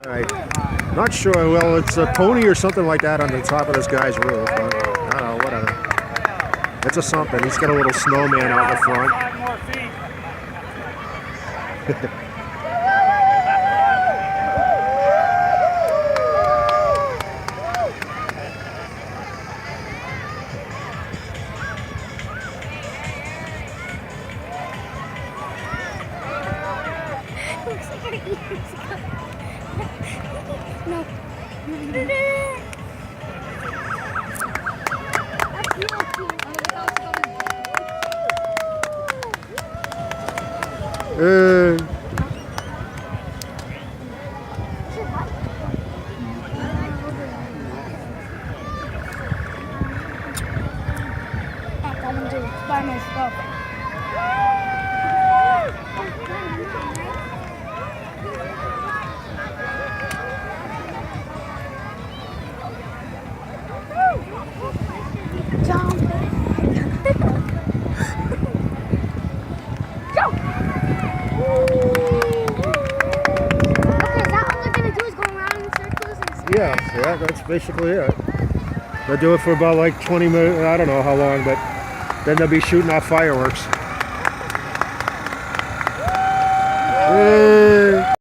Not sure. Well, it's a pony or something like that on the top of this guy's roof. But I don't know, whatever. It's a something. He's got a little snowman out in the front. No. By myself. Jump. Jump. Okay, is that all they're gonna do is go around in circles and stuff? Yeah, that's basically it. They'll do it for about like 20 minutes. I don't know how long, but then they'll be shooting off fireworks.